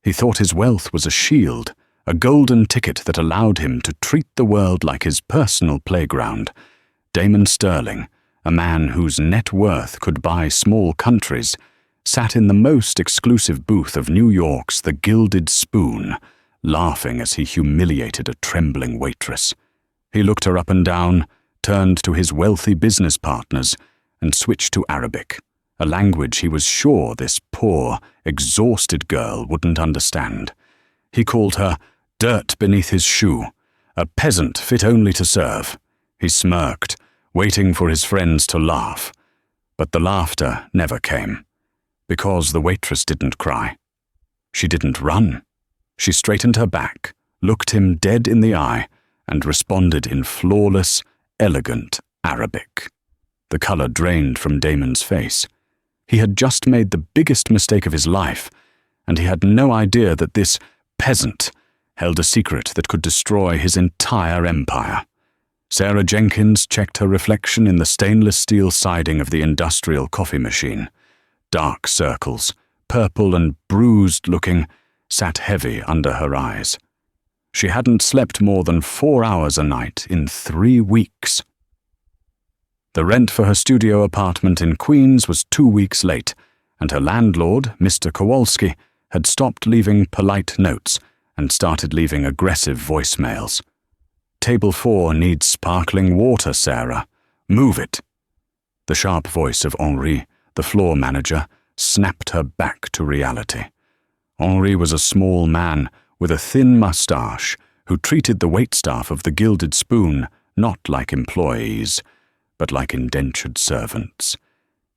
He thought his wealth was a shield, a golden ticket that allowed him to treat the world like his personal playground. Damon Sterling, a man whose net worth could buy small countries, sat in the most exclusive booth of New York's The Gilded Spoon, laughing as he humiliated a trembling waitress. He looked her up and down, turned to his wealthy business partners, and switched to Arabic, a language he was sure this poor, exhausted girl wouldn't understand. He called her dirt beneath his shoe, a peasant fit only to serve. He smirked, waiting for his friends to laugh. But the laughter never came, because the waitress didn't cry. She didn't run. She straightened her back, looked him dead in the eye, and responded in flawless, elegant Arabic. The color drained from Damon's face. He had just made the biggest mistake of his life, and he had no idea that this peasant held a secret that could destroy his entire empire. Sarah Jenkins checked her reflection in the stainless steel siding of the industrial coffee machine. Dark circles, purple and bruised-looking, sat heavy under her eyes. She hadn't slept more than 4 hours a night in 3 weeks. The rent for her studio apartment in Queens was 2 weeks late, and her landlord, Mr. Kowalski, had stopped leaving polite notes and started leaving aggressive voicemails. "Table 4 needs sparkling water, Sarah. Move it." The sharp voice of Henri, the floor manager, snapped her back to reality. Henri was a small man with a thin mustache who treated the waitstaff of the Gilded Spoon not like employees, but like indentured servants.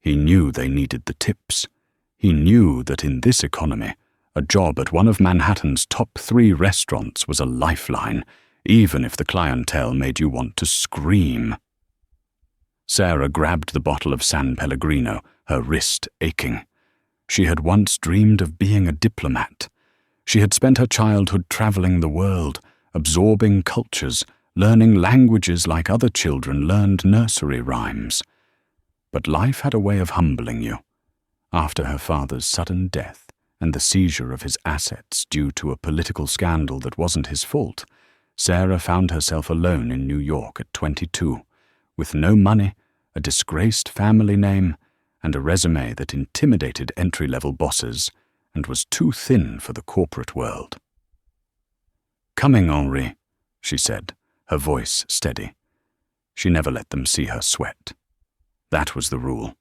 He knew they needed the tips. He knew that in this economy, a job at one of Manhattan's top 3 restaurants was a lifeline, even if the clientele made you want to scream. Sarah grabbed the bottle of San Pellegrino, her wrist aching. She had once dreamed of being a diplomat. She had spent her childhood traveling the world, absorbing cultures, learning languages like other children learned nursery rhymes. But life had a way of humbling you. After her father's sudden death and the seizure of his assets due to a political scandal that wasn't his fault, Sarah found herself alone in New York at 22, with no money, a disgraced family name, and a resume that intimidated entry-level bosses and was too thin for the corporate world. "Coming, Henri," she said, her voice steady. She never let them see her sweat. That was the rule.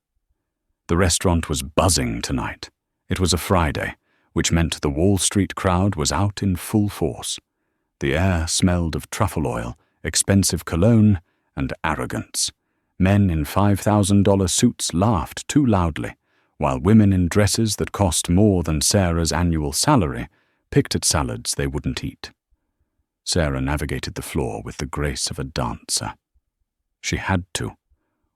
The restaurant was buzzing tonight. It was a Friday, which meant the Wall Street crowd was out in full force. The air smelled of truffle oil, expensive cologne, and arrogance. Men in $5,000 suits laughed too loudly, while women in dresses that cost more than Sarah's annual salary picked at salads they wouldn't eat. Sarah navigated the floor with the grace of a dancer. She had to.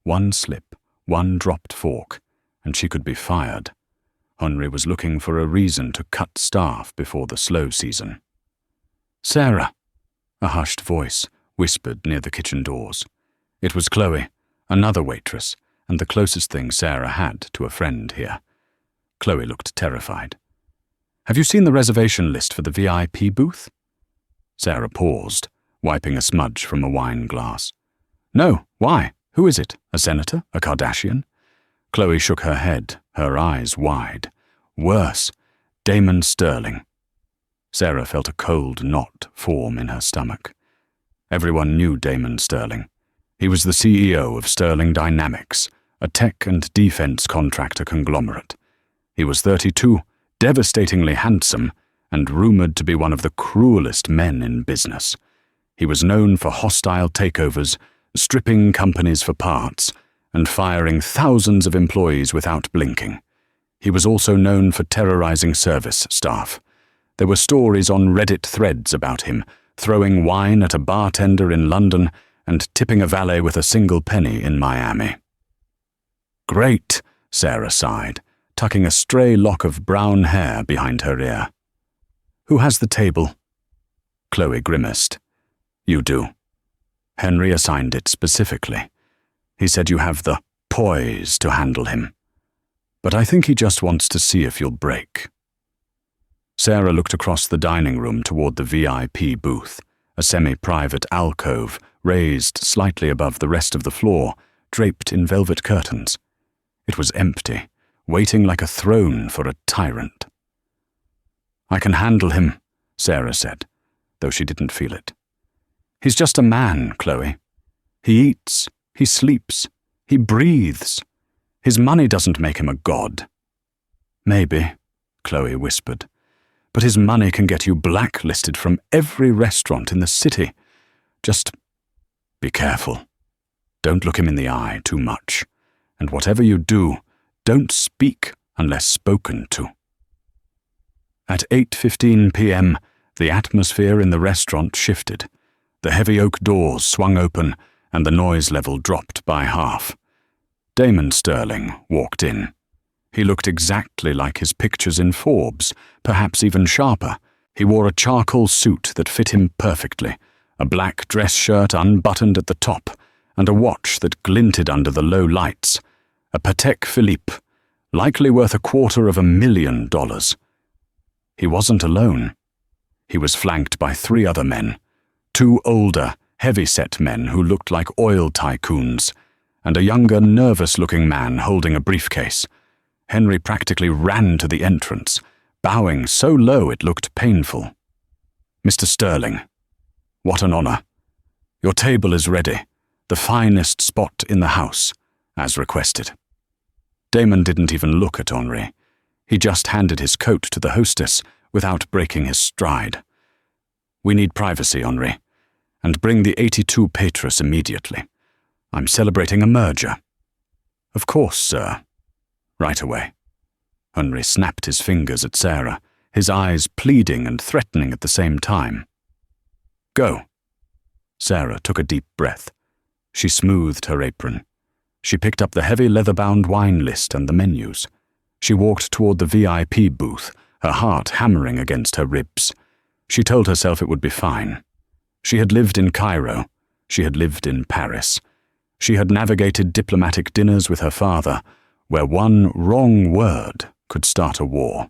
One slip, one dropped fork, and she could be fired. Henri was looking for a reason to cut staff before the slow season. "Sarah," a hushed voice whispered near the kitchen doors. It was Chloe, another waitress, and the closest thing Sarah had to a friend here. Chloe looked terrified. "Have you seen the reservation list for the VIP booth?" Sarah paused, wiping a smudge from a wine glass. "No, why? Who is it? A senator? A Kardashian?" Chloe shook her head, her eyes wide. Worse, Damon Sterling. Sarah felt a cold knot form in her stomach. Everyone knew Damon Sterling. He was the CEO of Sterling Dynamics, a tech and defense contractor conglomerate. He was 32, devastatingly handsome, and rumored to be one of the cruelest men in business. He was known for hostile takeovers, stripping companies for parts, and firing thousands of employees without blinking. He was also known for terrorizing service staff. There were stories on Reddit threads about him, throwing wine at a bartender in London and tipping a valet with a single penny in Miami. "Great," Sarah sighed, tucking a stray lock of brown hair behind her ear. "Who has the table?" Chloe grimaced. "You do. Henry assigned it specifically. He said you have the poise to handle him. But I think he just wants to see if you'll break." Sarah looked across the dining room toward the VIP booth, a semi-private alcove raised slightly above the rest of the floor, draped in velvet curtains. It was empty, waiting like a throne for a tyrant. "I can handle him," Sarah said, though she didn't feel it. "He's just a man, Chloe. He eats, he sleeps, he breathes. His money doesn't make him a god." "Maybe," Chloe whispered, "but his money can get you blacklisted from every restaurant in the city. Just be careful. Don't look him in the eye too much. And whatever you do, don't speak unless spoken to." At 8:15 p.m., the atmosphere in the restaurant shifted. The heavy oak doors swung open, and the noise level dropped by half. Damon Sterling walked in. He looked exactly like his pictures in Forbes, perhaps even sharper. He wore a charcoal suit that fit him perfectly, a black dress shirt unbuttoned at the top, and a watch that glinted under the low lights. A Patek Philippe, likely worth $250,000. He wasn't alone. He was flanked by 3 other men, 2 older, heavy-set men who looked like oil tycoons, and a younger, nervous-looking man holding a briefcase. Henry practically ran to the entrance, bowing so low it looked painful. "Mr. Sterling, what an honor. Your table is ready, the finest spot in the house, as requested." Damon didn't even look at Henri. He just handed his coat to the hostess without breaking his stride. "We need privacy, Henri, and bring the 82 Waitress immediately. I'm celebrating a merger." "Of course, sir. Right away." Henri snapped his fingers at Sarah, his eyes pleading and threatening at the same time. "Go." Sarah took a deep breath. She smoothed her apron. She picked up the heavy leather-bound wine list and the menus. She walked toward the VIP booth, her heart hammering against her ribs. She told herself it would be fine. She had lived in Cairo. She had lived in Paris. She had navigated diplomatic dinners with her father, where one wrong word could start a war.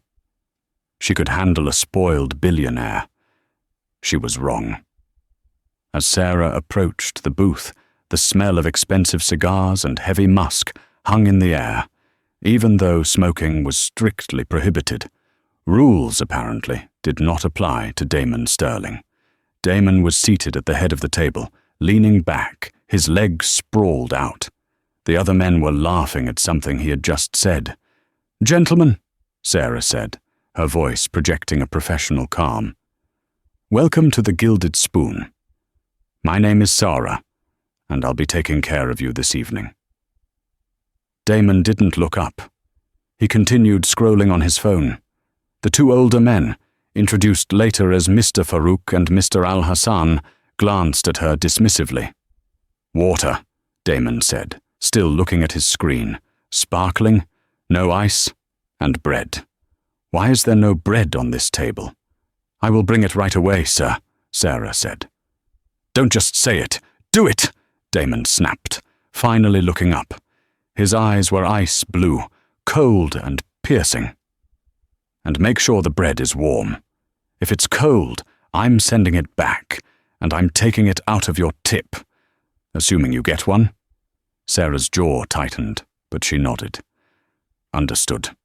She could handle a spoiled billionaire. She was wrong. As Sarah approached the booth, the smell of expensive cigars and heavy musk hung in the air, even though smoking was strictly prohibited. Rules, apparently, did not apply to Damon Sterling. Damon was seated at the head of the table, leaning back, his legs sprawled out. The other men were laughing at something he had just said. "Gentlemen," Sarah said, her voice projecting a professional calm. "Welcome to the Gilded Spoon. My name is Sarah, and I'll be taking care of you this evening." Damon didn't look up. He continued scrolling on his phone. The 2 older men, introduced later as Mr. Farouk and Mr. Al-Hassan, glanced at her dismissively. "Water," Damon said, still looking at his screen. "Sparkling, no ice, and bread. Why is there no bread on this table?" "I will bring it right away, sir," Sarah said. "Don't just say it. Do it!" Damon snapped, finally looking up. His eyes were ice blue, cold and piercing. "And make sure the bread is warm. If it's cold, I'm sending it back, and I'm taking it out of your tip. Assuming you get one?" Sarah's jaw tightened, but she nodded. "Understood."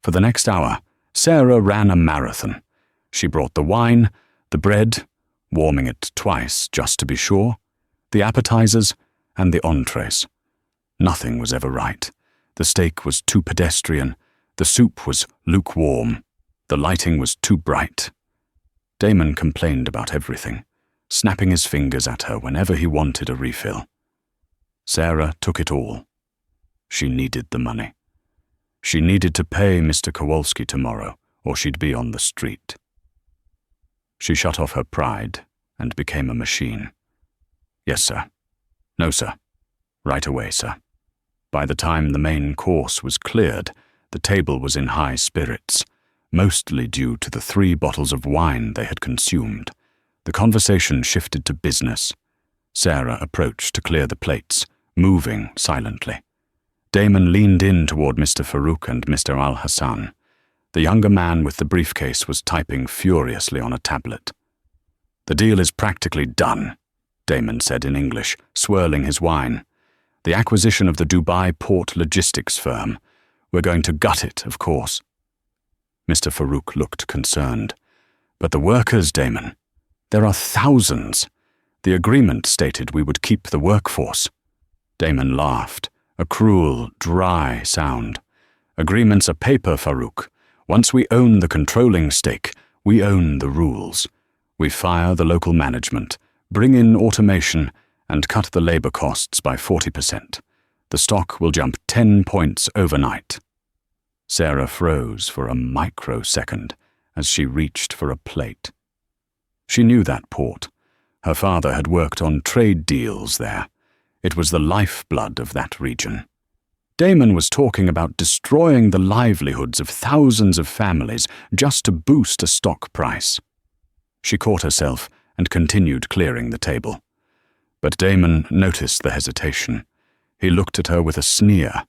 For the next hour, Sarah ran a marathon. She brought the wine, the bread, warming it twice just to be sure, the appetizers, and the entrees. Nothing was ever right. The steak was too pedestrian, the soup was lukewarm, the lighting was too bright. Damon complained about everything, snapping his fingers at her whenever he wanted a refill. Sarah took it all. She needed the money. She needed to pay Mr. Kowalski tomorrow, or she'd be on the street. She shut off her pride and became a machine. "Yes, sir. No, sir. Right away, sir." By the time the main course was cleared, the table was in high spirits, mostly due to the 3 bottles of wine they had consumed. The conversation shifted to business. Sarah approached to clear the plates, moving silently. Damon leaned in toward Mr. Farouk and Mr. Al-Hassan. The younger man with the briefcase was typing furiously on a tablet. "The deal is practically done," Damon said in English, swirling his wine. "The acquisition of the Dubai port logistics firm. We're going to gut it, of course." Mr. Farouk looked concerned. "But the workers, Damon. There are thousands. The agreement stated we would keep the workforce." Damon laughed, a cruel, dry sound. "Agreements are paper, Farouk. Once we own the controlling stake, we own the rules. We fire the local management, bring in automation, and cut the labor costs by 40%. The stock will jump 10 points overnight." Sarah froze for a microsecond as she reached for a plate. She knew that port. Her father had worked on trade deals there. It was the lifeblood of that region. Damon was talking about destroying the livelihoods of thousands of families just to boost a stock price. She caught herself and continued clearing the table. But Damon noticed the hesitation. He looked at her with a sneer.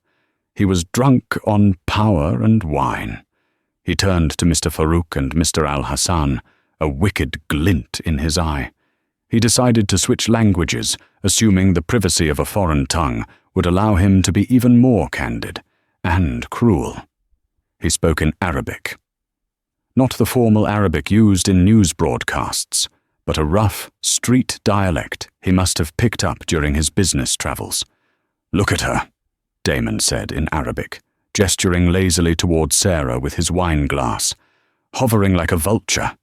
He was drunk on power and wine. He turned to Mr. Farouk and Mr. Al-Hassan, a wicked glint in his eye. He decided to switch languages, assuming the privacy of a foreign tongue would allow him to be even more candid and cruel. He spoke in Arabic. Not the formal Arabic used in news broadcasts, but a rough, street dialect he must have picked up during his business travels. "Look at her," Damon said in Arabic, gesturing lazily towards Sarah with his wine glass, "hovering like a vulture.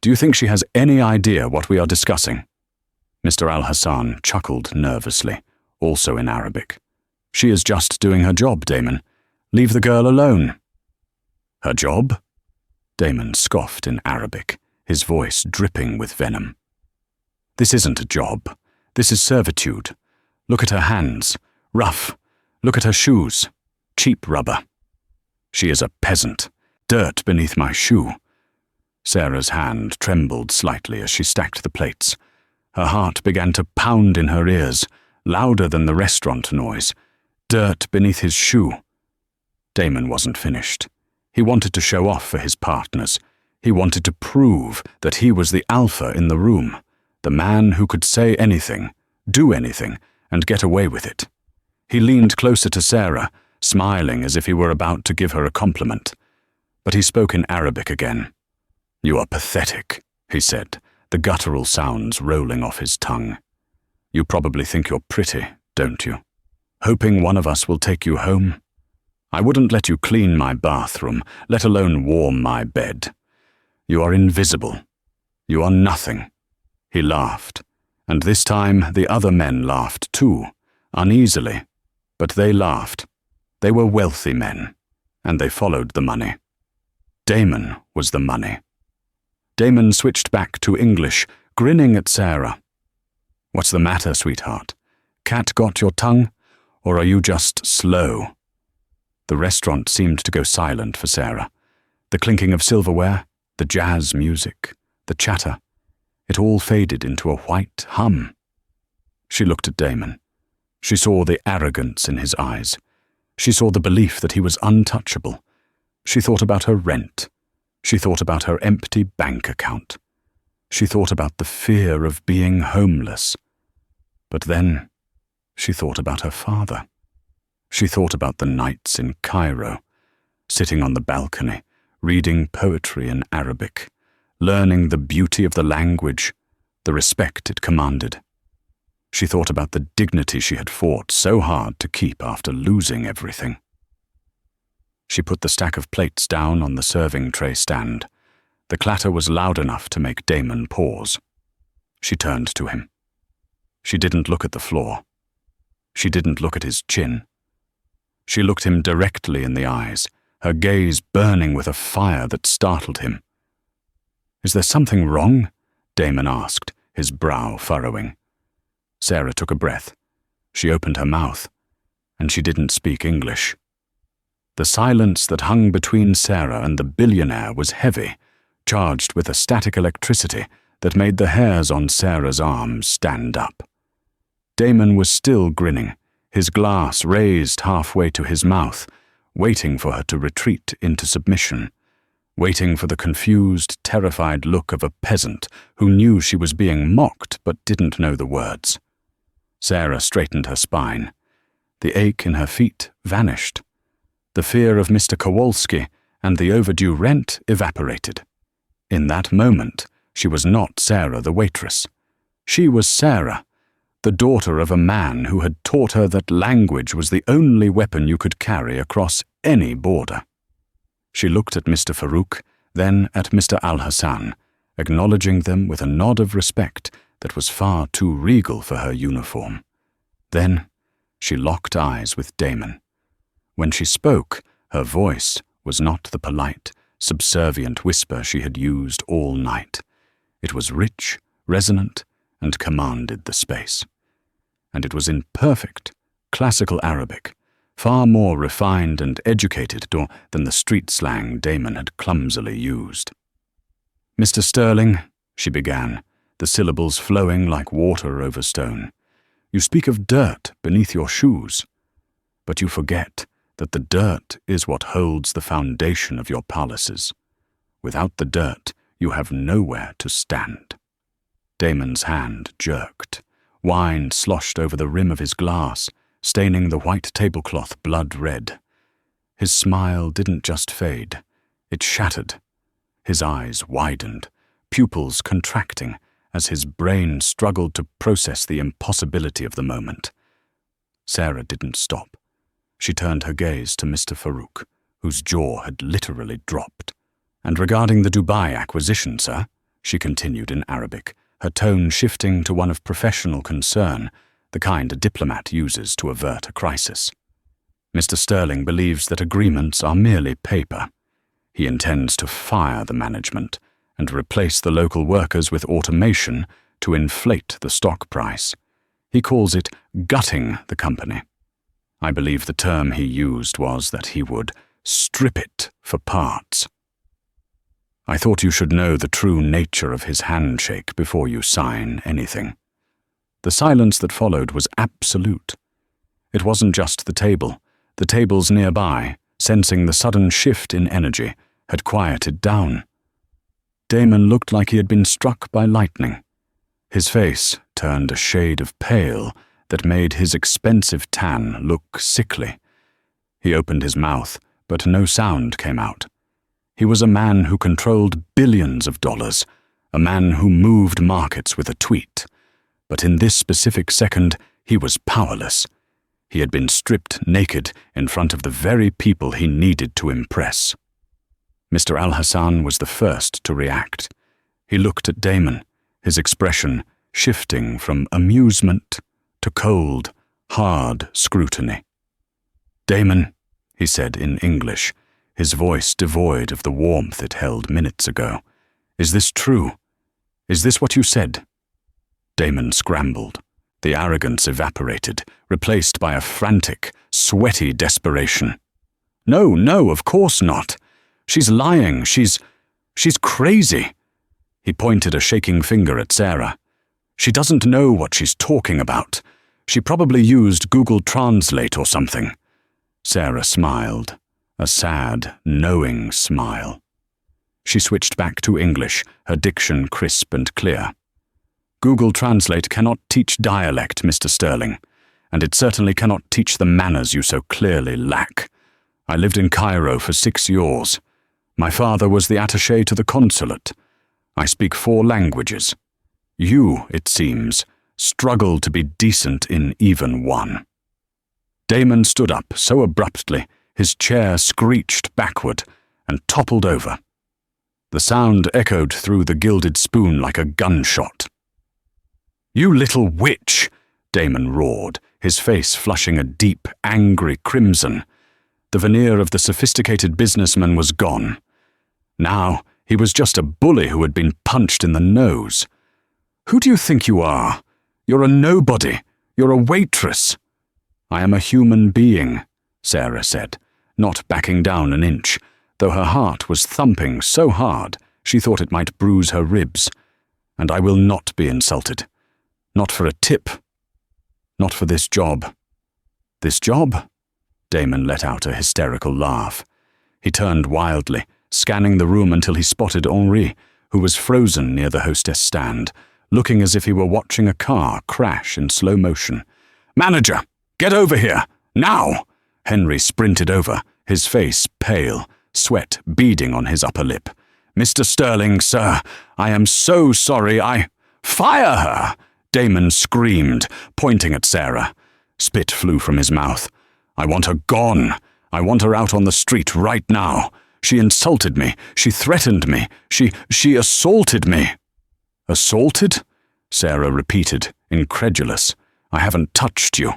Do you think she has any idea what we are discussing?" Mr. Al-Hassan chuckled nervously, also in Arabic. "She is just doing her job, Damon. Leave the girl alone." "Her job?" Damon scoffed in Arabic, his voice dripping with venom. "This isn't a job. This is servitude. Look at her hands. Rough. Look at her shoes. Cheap rubber. She is a peasant. Dirt beneath my shoe." Sarah's hand trembled slightly as she stacked the plates. Her heart began to pound in her ears, louder than the restaurant noise. Dirt beneath his shoe. Damon wasn't finished. He wanted to show off for his partners. He wanted to prove that he was the alpha in the room, the man who could say anything, do anything, and get away with it. He leaned closer to Sarah, smiling as if he were about to give her a compliment. But he spoke in Arabic again. "You are pathetic," he said, the guttural sounds rolling off his tongue. "You probably think you're pretty, don't you? Hoping one of us will take you home? I wouldn't let you clean my bathroom, let alone warm my bed. You are invisible. You are nothing." He laughed, and this time the other men laughed too, uneasily, but they laughed. They were wealthy men, and they followed the money. Damon was the money. Damon switched back to English, grinning at Sarah. "What's the matter, sweetheart? Cat got your tongue? Or are you just slow?" The restaurant seemed to go silent for Sarah. The clinking of silverware, the jazz music, the chatter, it all faded into a white hum. She looked at Damon. She saw the arrogance in his eyes. She saw the belief that he was untouchable. She thought about her rent. She thought about her empty bank account. She thought about the fear of being homeless. But then she thought about her father. She thought about the nights in Cairo, sitting on the balcony, reading poetry in Arabic, learning the beauty of the language, the respect it commanded. She thought about the dignity she had fought so hard to keep after losing everything. She put the stack of plates down on the serving tray stand. The clatter was loud enough to make Damon pause. She turned to him. She didn't look at the floor. She didn't look at his chin. She looked him directly in the eyes, her gaze burning with a fire that startled him. "Is there something wrong?" Damon asked, his brow furrowing. Sarah took a breath. She opened her mouth, and she didn't speak English. The silence that hung between Sarah and the billionaire was heavy, charged with a static electricity that made the hairs on Sarah's arms stand up. Damon was still grinning, his glass raised halfway to his mouth, waiting for her to retreat into submission. waiting for the confused, terrified look of a peasant who knew she was being mocked but didn't know the words. Sarah straightened her spine. The ache in her feet vanished. The fear of Mr. Kowalski and the overdue rent evaporated. In that moment, she was not Sarah the waitress. She was Sarah, the daughter of a man who had taught her that language was the only weapon you could carry across any border. She looked at Mr. Farouk, then at Mr. Al-Hassan, acknowledging them with a nod of respect that was far too regal for her uniform. Then she locked eyes with Damon. When she spoke, her voice was not the polite, subservient whisper she had used all night. It was rich, resonant, and commanded the space. And it was in perfect, classical Arabic, far more refined and educated than the street slang Damon had clumsily used. "Mr. Sterling," she began, the syllables flowing like water over stone, "you speak of dirt beneath your shoes, but you forget that the dirt is what holds the foundation of your palaces. Without the dirt, you have nowhere to stand." Damon's hand jerked. Wine sloshed over the rim of his glass, staining the white tablecloth blood red. His smile didn't just fade, it shattered. His eyes widened, pupils contracting, as his brain struggled to process the impossibility of the moment. Sarah didn't stop. She turned her gaze to Mr. Farouk, whose jaw had literally dropped. "And regarding the Dubai acquisition, sir," she continued in Arabic, her tone shifting to one of professional concern, the kind a diplomat uses to avert a crisis. "Mr. Sterling believes that agreements are merely paper. He intends to fire the management and replace the local workers with automation to inflate the stock price. He calls it gutting the company. I believe the term he used was that he would strip it for parts. I thought you should know the true nature of his handshake before you sign anything." The silence that followed was absolute. It wasn't just the table. The tables nearby, sensing the sudden shift in energy, had quieted down. Damon looked like he had been struck by lightning. His face turned a shade of pale that made his expensive tan look sickly. He opened his mouth, but no sound came out. He was a man who controlled billions of dollars, a man who moved markets with a tweet. But in this specific second, he was powerless. He had been stripped naked in front of the very people he needed to impress. Mr. Al-Hassan was the first to react. He looked at Damon, his expression shifting from amusement to cold, hard scrutiny. "Damon," he said in English, his voice devoid of the warmth it held minutes ago, "is this true? Is this what you said?" Damon scrambled. The arrogance evaporated, replaced by a frantic, sweaty desperation. No, of course not. She's lying. She's crazy." He pointed a shaking finger at Sarah. "She doesn't know what she's talking about. She probably used Google Translate or something." Sarah smiled, a sad, knowing smile. She switched back to English, her diction crisp and clear. "Google Translate cannot teach dialect, Mr. Sterling, and it certainly cannot teach the manners you so clearly lack. I lived in Cairo for 6 years. My father was the attaché to the consulate. I speak 4 languages. You, it seems, struggle to be decent in even one." Damon stood up so abruptly, his chair screeched backward and toppled over. The sound echoed through the gilded spoon like a gunshot. "You little witch!" Damon roared, his face flushing a deep, angry crimson. The veneer of the sophisticated businessman was gone. Now he was just a bully who had been punched in the nose. "Who do you think you are? You're a nobody. You're a waitress." "I am a human being," Sarah said, not backing down an inch, though her heart was thumping so hard she thought it might bruise her ribs. "And I will not be insulted. Not for a tip. Not for this job." "This job?" Damon let out a hysterical laugh. He turned wildly, scanning the room until he spotted Henri, who was frozen near the hostess stand, looking as if he were watching a car crash in slow motion. "Manager, get over here, now!" Henry sprinted over, his face pale, sweat beading on his upper lip. "Mr. Sterling, sir, I am so sorry, Fire her!" Damon screamed, pointing at Sarah. Spit flew from his mouth. "I want her gone. I want her out on the street right now. She insulted me. She threatened me. She assaulted me." "Assaulted?" Sarah repeated, incredulous. "I haven't touched you."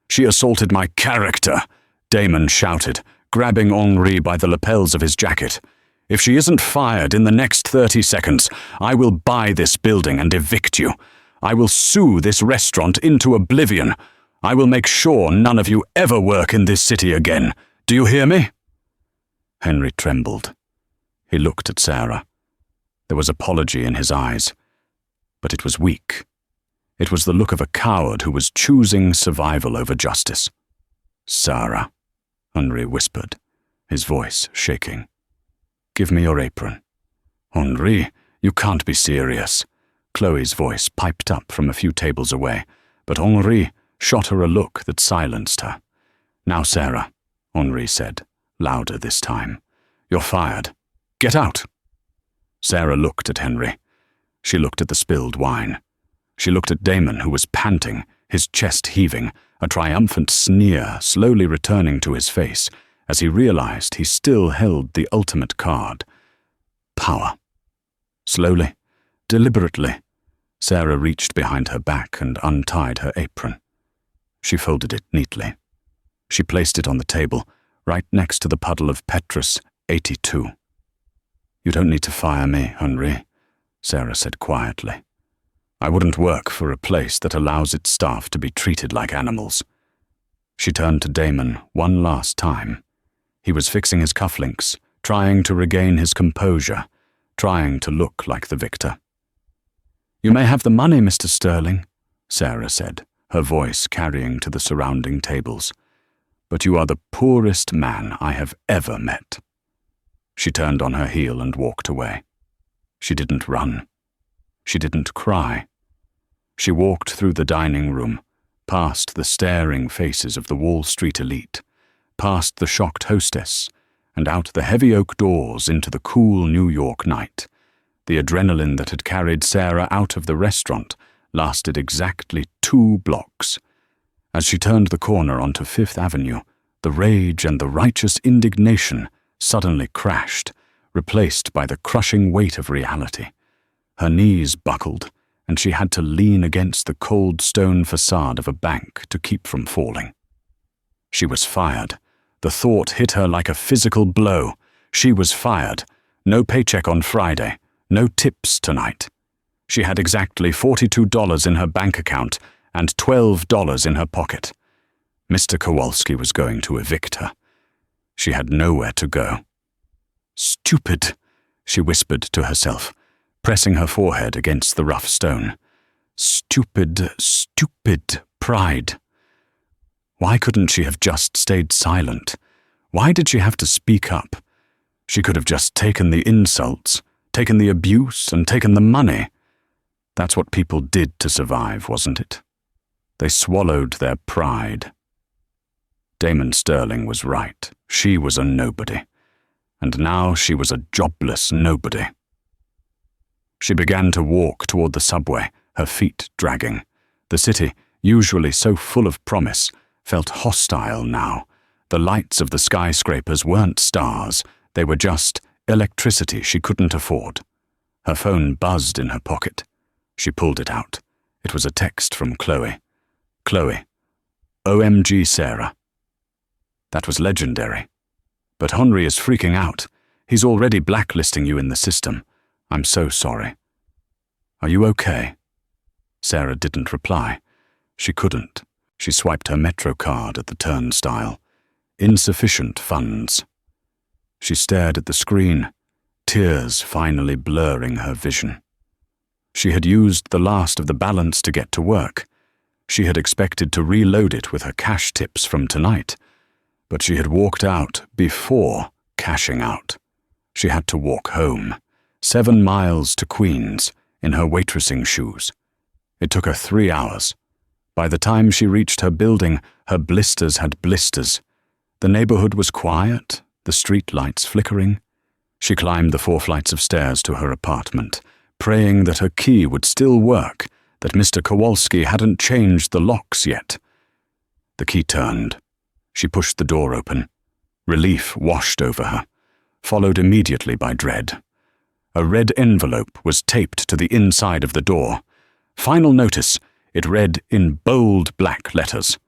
"She assaulted my character," Damon shouted, grabbing Henri by the lapels of his jacket. "If she isn't fired in the next 30 seconds, I will buy this building and evict you. I will sue this restaurant into oblivion. I will make sure none of you ever work in this city again. Do you hear me?" Henry trembled. He looked at Sarah. There was apology in his eyes, but it was weak. It was the look of a coward who was choosing survival over justice. "Sarah," Henri whispered, his voice shaking. "Give me your apron." "Henri, you can't be serious." Chloe's voice piped up from a few tables away, but Henri shot her a look that silenced her. "Now, Sarah," Henri said, louder this time. "You're fired. Get out." Sarah looked at Henry. She looked at the spilled wine. She looked at Damon, who was panting, his chest heaving, a triumphant sneer slowly returning to his face as he realized he still held the ultimate card. Power. Slowly, deliberately, Sarah reached behind her back and untied her apron. She folded it neatly. She placed it on the table, right next to the puddle of Petrus 82. "You don't need to fire me, Henri," Sarah said quietly. "I wouldn't work for a place that allows its staff to be treated like animals." She turned to Damon one last time. He was fixing his cufflinks, trying to regain his composure, trying to look like the victor. "You may have the money, Mr. Sterling," Sarah said, her voice carrying to the surrounding tables. "But you are the poorest man I have ever met." She turned on her heel and walked away. She didn't run. She didn't cry. She walked through the dining room, past the staring faces of the Wall Street elite, past the shocked hostess, and out the heavy oak doors into the cool New York night. The adrenaline that had carried Sarah out of the restaurant lasted exactly 2 blocks. As she turned the corner onto Fifth Avenue, the rage and the righteous indignation suddenly crashed, replaced by the crushing weight of reality. Her knees buckled, and she had to lean against the cold stone facade of a bank to keep from falling. She was fired. The thought hit her like a physical blow. She was fired. No paycheck on Friday. No tips tonight. She had exactly $42 in her bank account and $12 in her pocket. Mr. Kowalski was going to evict her. She had nowhere to go. "Stupid," she whispered to herself, pressing her forehead against the rough stone. "Stupid, stupid pride." Why couldn't she have just stayed silent? Why did she have to speak up? She could have just taken the insults, taken the abuse, and taken the money. That's what people did to survive, wasn't it? They swallowed their pride. Damon Sterling was right. She was a nobody. And now she was a jobless nobody. She began to walk toward the subway, her feet dragging. The city, usually so full of promise, felt hostile now. The lights of the skyscrapers weren't stars. They were just electricity she couldn't afford. Her phone buzzed in her pocket. She pulled it out. It was a text from Chloe. "Chloe, OMG Sarah." That was legendary. "But Henry is freaking out. He's already blacklisting you in the system. I'm so sorry. Are you okay?" Sarah didn't reply. She couldn't. She swiped her Metro card at the turnstile. Insufficient funds. She stared at the screen, tears finally blurring her vision. She had used the last of the balance to get to work. She had expected to reload it with her cash tips from tonight, but she had walked out before cashing out. She had to walk home, 7 miles to Queens, in her waitressing shoes. It took her 3 hours. By the time she reached her building, her blisters had blisters. The neighborhood was quiet, the street lights flickering. She climbed the 4 flights of stairs to her apartment, praying that her key would still work, that Mr. Kowalski hadn't changed the locks yet. The key turned. She pushed the door open. Relief washed over her, followed immediately by dread. A red envelope was taped to the inside of the door. Final notice, it read in bold black letters.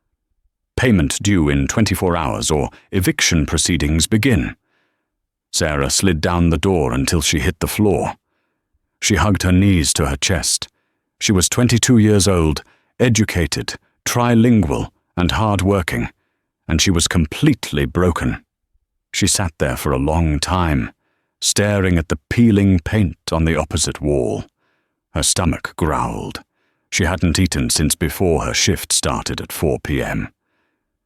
Payment due in 24 hours or eviction proceedings begin. Sarah slid down the door until she hit the floor. She hugged her knees to her chest. She was 22 years old, educated, trilingual, and hard-working, and she was completely broken. She sat there for a long time, staring at the peeling paint on the opposite wall. Her stomach growled. She hadn't eaten since before her shift started at 4 p.m.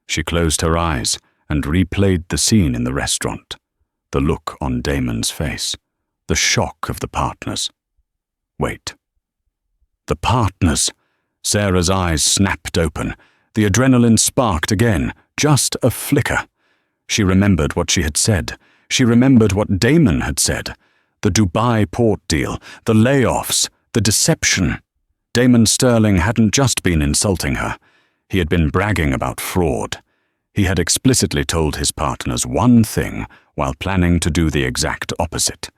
She closed her eyes and replayed the scene in the restaurant. The look on Damon's face. The shock of the partners. Wait. The partners! Sarah's eyes snapped open. The adrenaline sparked again, just a flicker. She remembered what she had said. She remembered what Damon had said. The Dubai port deal, the layoffs, the deception. Damon Sterling hadn't just been insulting her. He had been bragging about fraud. He had explicitly told his partners one thing while planning to do the exact opposite.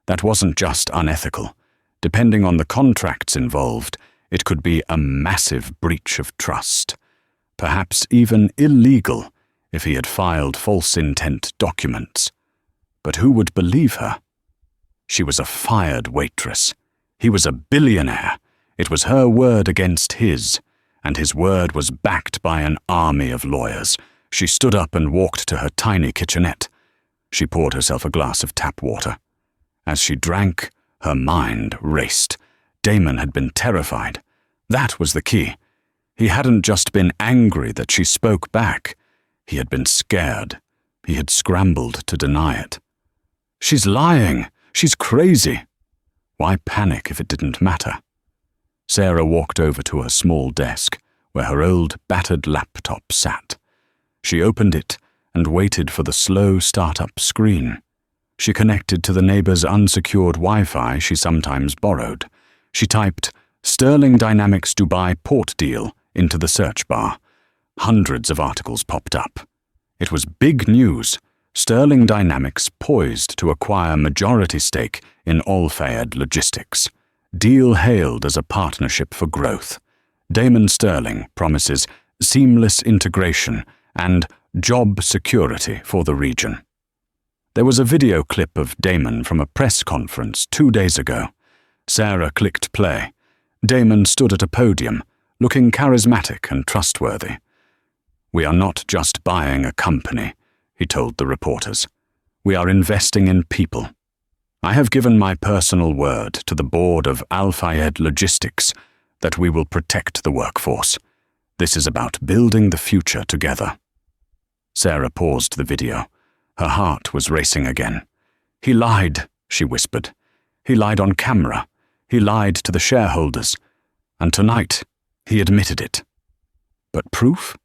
That wasn't just unethical. Depending on the contracts involved, it could be a massive breach of trust. Perhaps even illegal if he had filed false intent documents. But who would believe her? She was a fired waitress. He was a billionaire. It was her word against his, and his word was backed by an army of lawyers. She stood up and walked to her tiny kitchenette. She poured herself a glass of tap water. As she drank, her mind raced. Damon had been terrified. That was the key. He hadn't just been angry that she spoke back. He had been scared. He had scrambled to deny it. She's lying. She's crazy. Why panic if it didn't matter? Sarah walked over to her small desk, where her old, battered laptop sat. She opened it and waited for the slow start-up screen. She connected to the neighbor's unsecured Wi-Fi she sometimes borrowed. She typed, "Sterling Dynamics Dubai Port Deal," into the search bar. Hundreds of articles popped up. It was big news. Sterling Dynamics poised to acquire majority stake in Al Fayed Logistics. Deal hailed as a partnership for growth. Damon Sterling promises seamless integration and job security for the region. There was a video clip of Damon from a press conference 2 days ago. Sarah clicked play. Damon stood at a podium, looking charismatic and trustworthy. "We are not just buying a company," he told the reporters. "We are investing in people. I have given my personal word to the board of Al Fayed Logistics that we will protect the workforce. This is about building the future together." Sarah paused the video. Her heart was racing again. "He lied," she whispered. "He lied on camera. He lied to the shareholders. And tonight, he admitted it." But proof?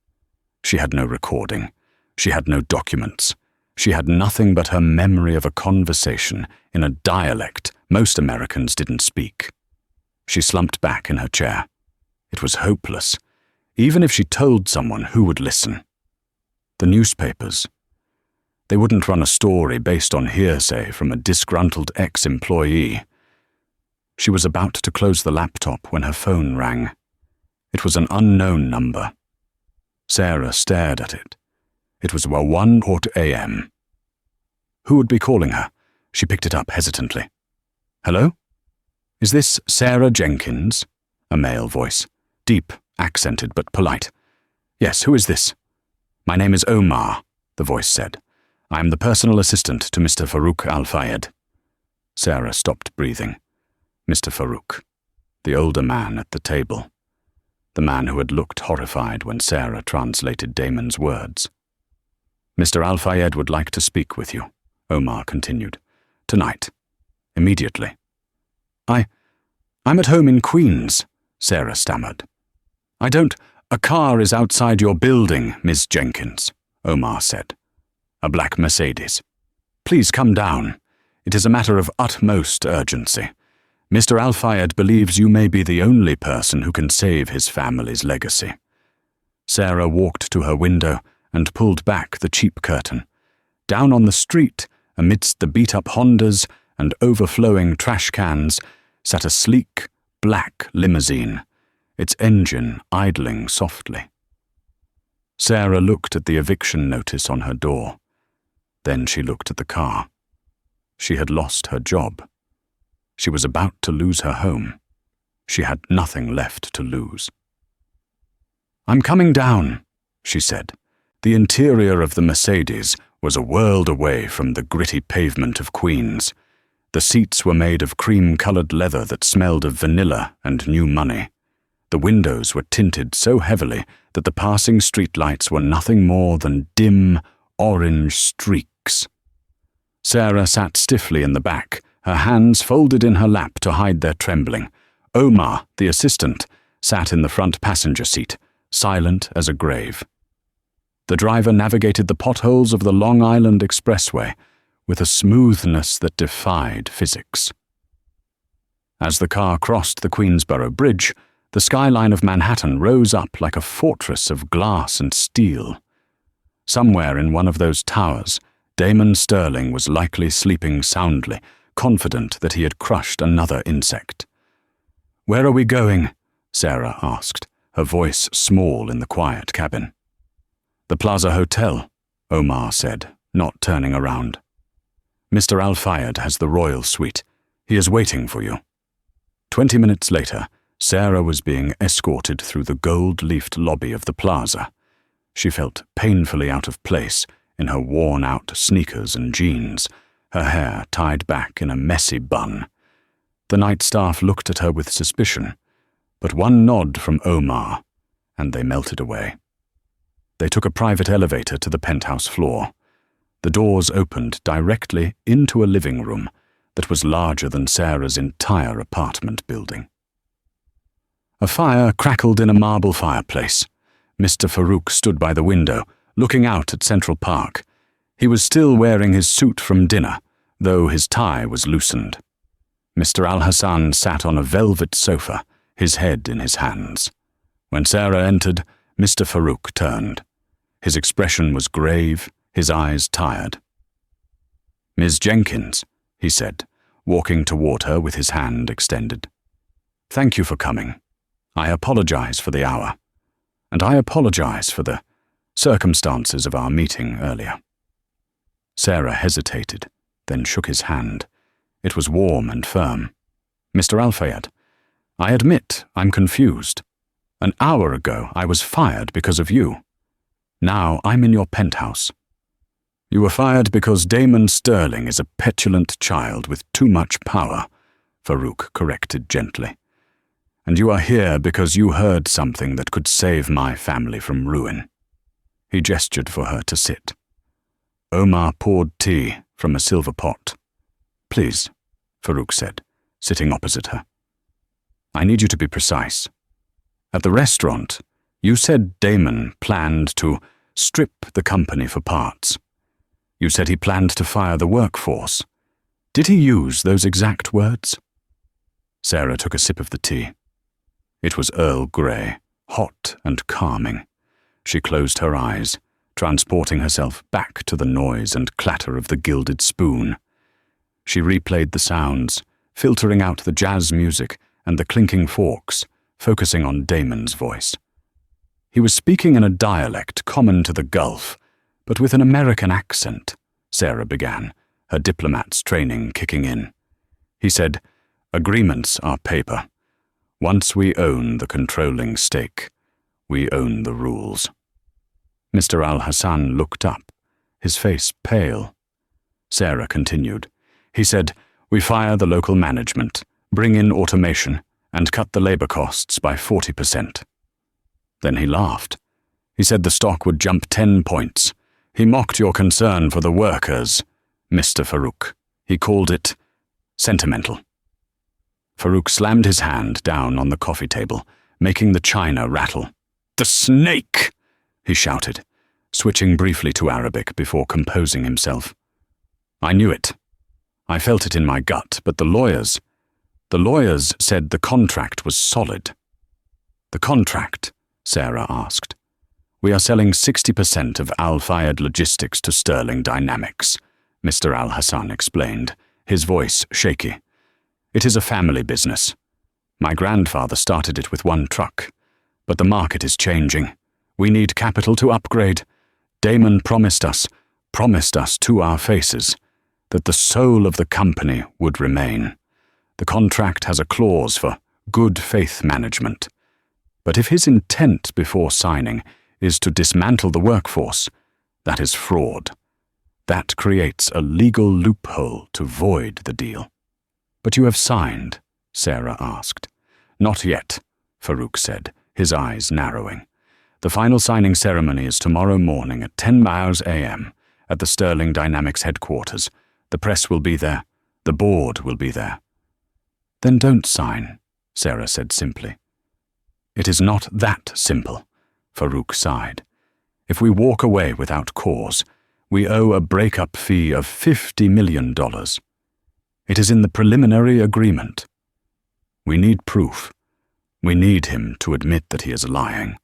She had no recording. She had no documents. She had nothing but her memory of a conversation in a dialect most Americans didn't speak. She slumped back in her chair. It was hopeless. Even if she told someone, who would listen? The newspapers. They wouldn't run a story based on hearsay from a disgruntled ex-employee. She was about to close the laptop when her phone rang. It was an unknown number. Sarah stared at it. It was 1:15 a.m. Who would be calling her? She picked it up hesitantly. "Hello? Is this Sarah Jenkins?" A male voice. Deep, accented, but polite. "Yes, who is this?" "My name is Omar," the voice said. "I am the personal assistant to Mr. Farouk Al Fayed." Sarah stopped breathing. Mr. Farouk, the older man at the table. The man who had looked horrified when Sarah translated Damon's words. "Mr. Al Fayed would like to speak with you," Omar continued. Tonight. Immediately. I'm at home in Queens, Sarah stammered. A car is outside your building, Miss Jenkins, Omar said. A black Mercedes. Please come down. It is a matter of utmost urgency. Mr. Al-Fayed believes you may be the only person who can save his family's legacy. Sarah walked to her window and pulled back the cheap curtain. Down on the street, amidst the beat-up Hondas and overflowing trash cans, sat a sleek, black limousine, its engine idling softly. Sarah looked at the eviction notice on her door. Then she looked at the car. She had lost her job. She was about to lose her home. She had nothing left to lose. "I'm coming down," she said. The interior of the Mercedes was a world away from the gritty pavement of Queens. The seats were made of cream-colored leather that smelled of vanilla and new money. The windows were tinted so heavily that the passing streetlights were nothing more than dim, orange streaks. Sarah sat stiffly in the back, her hands folded in her lap to hide their trembling. Omar, the assistant, sat in the front passenger seat, silent as a grave. The driver navigated the potholes of the Long Island Expressway with a smoothness that defied physics. As the car crossed the Queensboro Bridge, the skyline of Manhattan rose up like a fortress of glass and steel. Somewhere in one of those towers, Damon Sterling was likely sleeping soundly, confident that he had crushed another insect. "Where are we going?" Sarah asked, her voice small in the quiet cabin. "The Plaza Hotel," Omar said, not turning around. "Mr. Al-Fayed has the royal suite. He is waiting for you." 20 minutes later, Sarah was being escorted through the gold-leafed lobby of the plaza. She felt painfully out of place in her worn-out sneakers and jeans, her hair tied back in a messy bun. The night staff looked at her with suspicion, but one nod from Omar, and they melted away. They took a private elevator to the penthouse floor. The doors opened directly into a living room that was larger than Sarah's entire apartment building. A fire crackled in a marble fireplace. Mr. Farouk stood by the window, looking out at Central Park. He was still wearing his suit from dinner, though his tie was loosened. Mr. Al-Hassan sat on a velvet sofa, his head in his hands. When Sarah entered, Mr. Farouk turned. His expression was grave, his eyes tired. "Ms. Jenkins," he said, walking toward her with his hand extended. "Thank you for coming. I apologize for the hour. And I apologize for the circumstances of our meeting earlier." Sarah hesitated, then shook his hand. It was warm and firm. "Mr. Al-Fayed, I admit I'm confused. An hour ago I was fired because of you. Now I'm in your penthouse. You were fired because Damon Sterling is a petulant child with too much power," Farouk corrected gently. "And you are here because you heard something that could save my family from ruin." He gestured for her to sit. Omar poured tea from a silver pot. "Please," Farouk said, sitting opposite her. "I need you to be precise. At the restaurant, you said Damon planned to strip the company for parts. You said he planned to fire the workforce. Did he use those exact words?" Sarah took a sip of the tea. It was Earl Grey, hot and calming. She closed her eyes, transporting herself back to the noise and clatter of the gilded spoon. She replayed the sounds, filtering out the jazz music and the clinking forks, focusing on Damon's voice. He was speaking in a dialect common to the Gulf, but with an American accent, Sarah began, her diplomat's training kicking in. He said, "Agreements are paper. Once we own the controlling stake, we own the rules." Mr. Al-Hassan looked up, his face pale. Sarah continued. He said, "We fire the local management, bring in automation, and cut the labor costs by 40%. Then he laughed. He said the stock would jump 10 points. He mocked your concern for the workers, Mr. Farouk. He called it sentimental. Farouk slammed his hand down on the coffee table, making the china rattle. "The snake!" he shouted, switching briefly to Arabic before composing himself. "I knew it. I felt it in my gut, but the lawyers said the contract was solid." "The contract?" Sarah asked. "We are selling 60% of Al-Fayed Logistics to Sterling Dynamics," Mr. Al-Hassan explained, his voice shaky. "It is a family business. My grandfather started it with one truck, but the market is changing. We need capital to upgrade. Damon promised us to our faces, that the soul of the company would remain. The contract has a clause for good faith management. But if his intent before signing is to dismantle the workforce, that is fraud. That creates a legal loophole to void the deal." "But you have signed?" Sarah asked. "Not yet," Farouk said, his eyes narrowing. "The final signing ceremony is tomorrow morning at 10 a.m. at the Sterling Dynamics headquarters. The press will be there. The board will be there." "Then don't sign," Sarah said simply. "It is not that simple," Farouk sighed. "If we walk away without cause, we owe a breakup fee of $50 million. It is in the preliminary agreement. We need proof. We need him to admit that he is lying,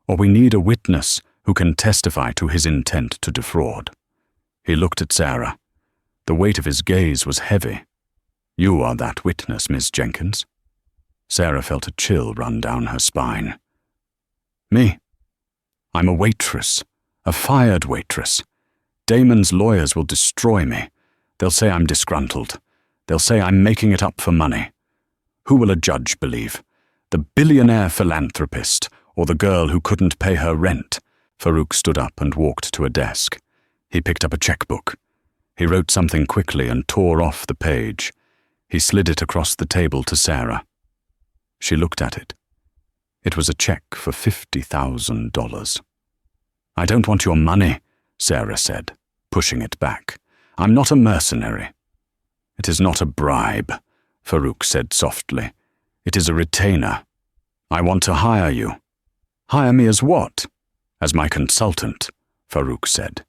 or we need a witness who can testify to his intent to defraud." He looked at Sarah. The weight of his gaze was heavy. "You are that witness, Miss Jenkins." Sarah felt a chill run down her spine. "Me? I'm a waitress, a fired waitress. Damon's lawyers will destroy me. They'll say I'm disgruntled. They'll say I'm making it up for money. Who will a judge believe? The billionaire philanthropist or the girl who couldn't pay her rent?" Farouk stood up and walked to a desk. He picked up a checkbook. He wrote something quickly and tore off the page. He slid it across the table to Sarah. She looked at it. It was a check for $50,000. "I don't want your money," Sarah said, pushing it back. "I'm not a mercenary." "It is not a bribe," Farouk said softly. "It is a retainer. I want to hire you." "Hire me as what?" "As my consultant," Farouk said.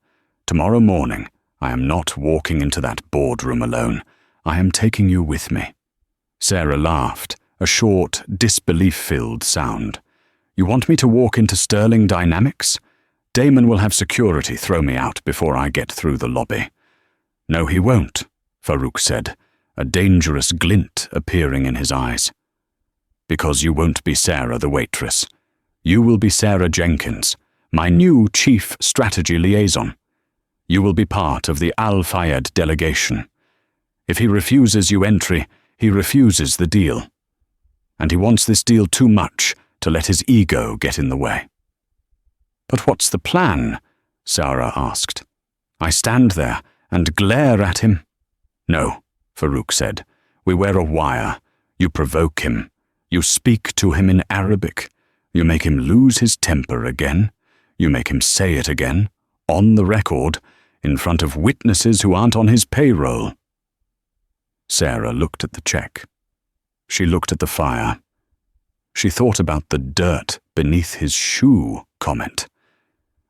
"Tomorrow morning, I am not walking into that boardroom alone. I am taking you with me." Sarah laughed, a short, disbelief-filled sound. "You want me to walk into Sterling Dynamics? Damon will have security throw me out before I get through the lobby." "No, he won't," Farouk said, a dangerous glint appearing in his eyes. "Because you won't be Sarah the waitress. You will be Sarah Jenkins, my new chief strategy liaison. You will be part of the Al-Fayed delegation. If he refuses you entry, he refuses the deal. And he wants this deal too much to let his ego get in the way." "But what's the plan?" Sarah asked. "I stand there and glare at him." "No," Farouk said. "We wear a wire. You provoke him. You speak to him in Arabic. You make him lose his temper again. You make him say it again, on the record, in front of witnesses who aren't on his payroll." Sarah looked at the check. She looked at the fire. She thought about the dirt beneath his shoe comment.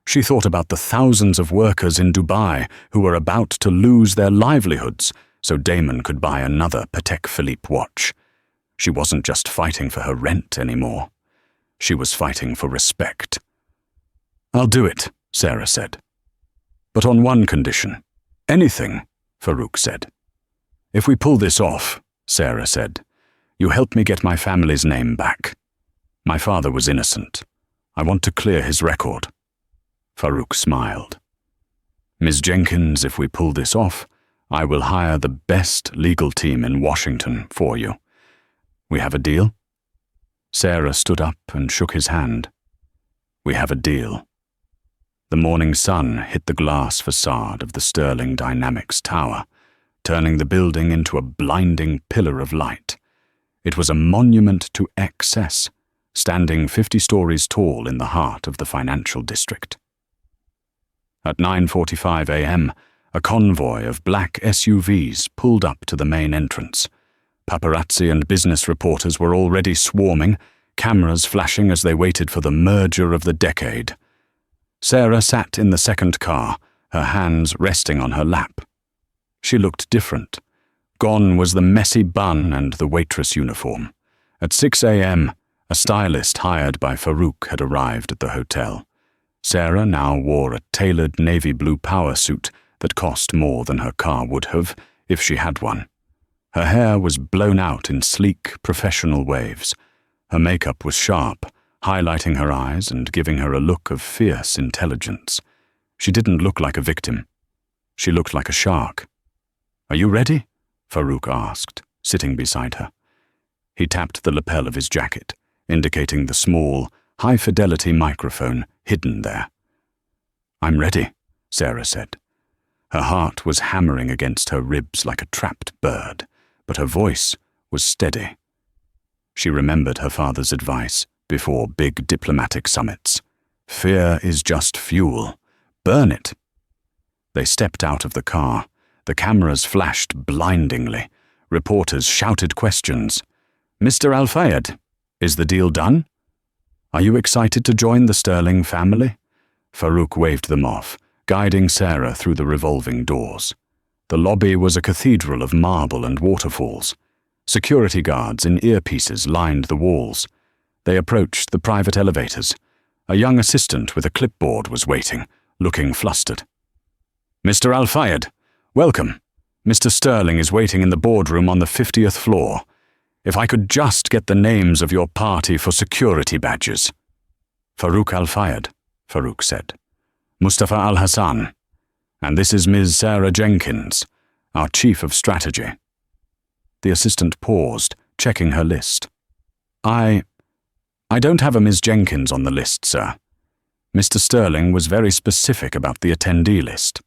She thought about the thousands of workers in Dubai who were about to lose their livelihoods so Damon could buy another Patek Philippe watch. She wasn't just fighting for her rent anymore. She was fighting for respect. "I'll do it," Sarah said. "But on one condition." "Anything," Farouk said. "If we pull this off," Sarah said, "you help me get my family's name back. My father was innocent. I want to clear his record." Farouk smiled. "Ms. Jenkins, if we pull this off, I will hire the best legal team in Washington for you. We have a deal?" Sarah stood up and shook his hand. "We have a deal." The morning sun hit the glass facade of the Sterling Dynamics Tower, turning the building into a blinding pillar of light. It was a monument to excess, standing 50 stories tall in the heart of the financial district. At 9:45 a.m., A convoy of black SUVs pulled up to the main entrance. Paparazzi and business reporters were already swarming, cameras flashing as they waited for the merger of the decade. Sarah sat in the second car, her hands resting on her lap. She looked different. Gone was the messy bun and the waitress uniform. At 6 a.m., a stylist hired by Farouk had arrived at the hotel. Sarah now wore a tailored navy blue power suit that cost more than her car would have if she had one. Her hair was blown out in sleek, professional waves. Her makeup was sharp, highlighting her eyes and giving her a look of fierce intelligence. She didn't look like a victim. She looked like a shark. "Are you ready?" Farouk asked, sitting beside her. He tapped the lapel of his jacket, indicating the small, high-fidelity microphone hidden there. "I'm ready," Sarah said. Her heart was hammering against her ribs like a trapped bird, but her voice was steady. She remembered her father's advice before big diplomatic summits. Fear is just fuel. Burn it. They stepped out of the car. The cameras flashed blindingly. Reporters shouted questions. "Mr. Al-Fayed, is the deal done? Are you excited to join the Sterling family?" Farouk waved them off, guiding Sarah through the revolving doors. The lobby was a cathedral of marble and waterfalls. Security guards in earpieces lined the walls. They approached the private elevators. A young assistant with a clipboard was waiting, looking flustered. "Mr. Al-Fayed, welcome. Mr. Sterling is waiting in the boardroom on the 50th floor. If I could just get the names of your party for security badges." "Farouk Al-Fayed," Farouk said. "Mustafa Al-Hassan. And this is Ms. Sarah Jenkins, our Chief of Strategy." The assistant paused, checking her list. I don't have a Ms. Jenkins on the list, sir. Mr. Sterling was very specific about the attendee list."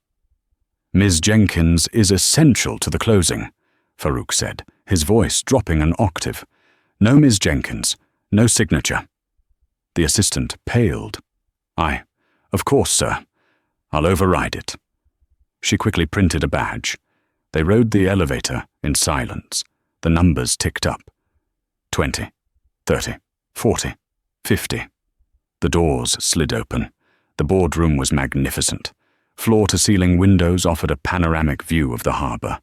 "Ms. Jenkins is essential to the closing," Farouk said, his voice dropping an octave. "No Ms. Jenkins, no signature." The assistant paled. Of course, sir. I'll override it." She quickly printed a badge. They rode the elevator in silence. The numbers ticked up. 20, 30, 40, 50. The doors slid open. The boardroom was magnificent. Floor-to-ceiling windows offered a panoramic view of the harbor.